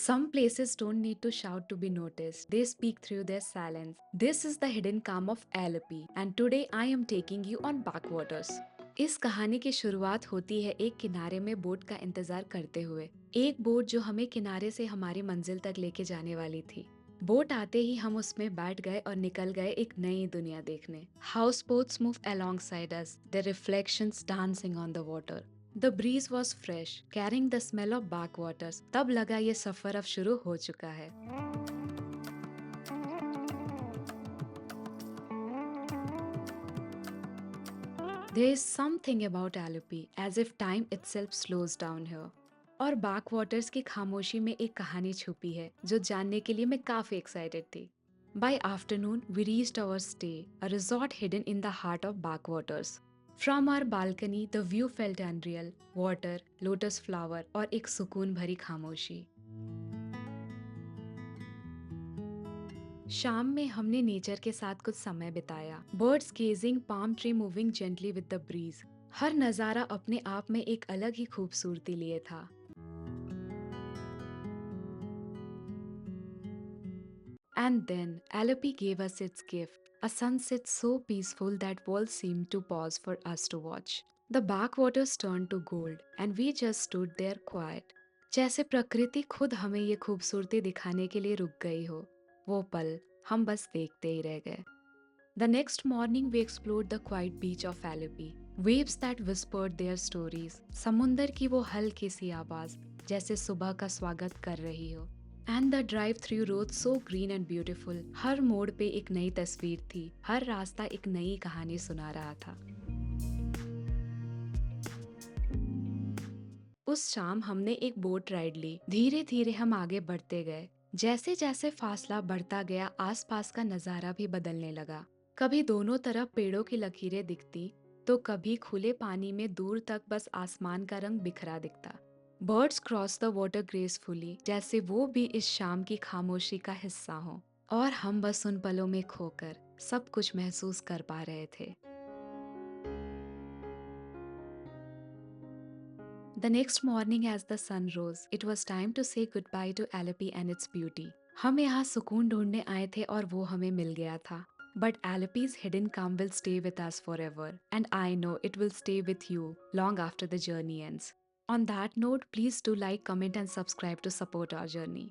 Some places don't need to shout to be noticed. They speak through their silence. This is the hidden calm of Alleppey and today I am taking you on backwaters. इस कहानी की शुरुआत होती है एक किनारे में boat का इंतजार करते हुए। एक बोट जो हमें किनारे से हमारी मंजिल तक लेके जाने वाली थी। बोट आते ही हम उसमें बैठ गए और निकल गए एक नई दुनिया देखने। House boats move alongside us, their reflections dancing on the water. The breeze was fresh, carrying the smell of backwaters. तब लगा ये सफर अब शुरू हो चुका है। There is something about Alleppey, as if time itself slows down here. और backwaters की खामोशी में एक कहानी छुपी है जो जानने के लिए मैं काफी एक्साइटेड थी। By afternoon, we reached our stay, a resort hidden in the heart of backwaters. From our balcony, the view felt unreal. Water, lotus flower और एक सुकून भरी खामोशी। शाम में हमने नेचर के साथ कुछ समय बिताया। Birds gazing, palm tree moving gently with the breeze. हर नजारा अपने आप में एक अलग ही खूबसूरती लिए था। And then Alleppey gave us its gift, a sunset so peaceful that world seemed to pause for us to watch. The backwaters turned to gold and we just stood there quiet. जैसे प्रकृति खुद हमें ये खूबसूरती दिखाने के लिए रुक गई हो। वो पल हम बस देखते ही रह गए। The next morning we explored the quiet beach of Alleppey. Waves that whispered their stories. समुंदर की वो हल्की सी आवाज जैसे सुबह का स्वागत कर रही हो। And the drive through road so green and beautiful. हर मोड़ पे एक नई तस्वीर थी, हर रास्ता एक नई कहानी सुना रहा था। उस शाम हमने एक बोट राइड ली। धीरे धीरे हम आगे बढ़ते गए। जैसे जैसे फासला बढ़ता गया, आसपास का नजारा भी बदलने लगा। कभी दोनों तरफ पेड़ों की लकीरें दिखती, तो कभी खुले पानी में दूर तक बस आसमान का रंग बिखरा दिखता। Birds cross the water gracefully, जैसे वो भी इस शाम की खामोशी का हिस्सा हो। और हम बस उन पलों में खोकर सब कुछ महसूस कर पा रहे थे। The next morning as the sun rose, it was time to say goodbye to Alleppey and its beauty. हम यहाँ सुकून ढूंढने आए थे और वो हमें मिल गया था। But Alleppey's hidden calm will stay with us forever, and I know it will stay with you long after the journey ends. On that note, please do like, comment and subscribe to support our journey.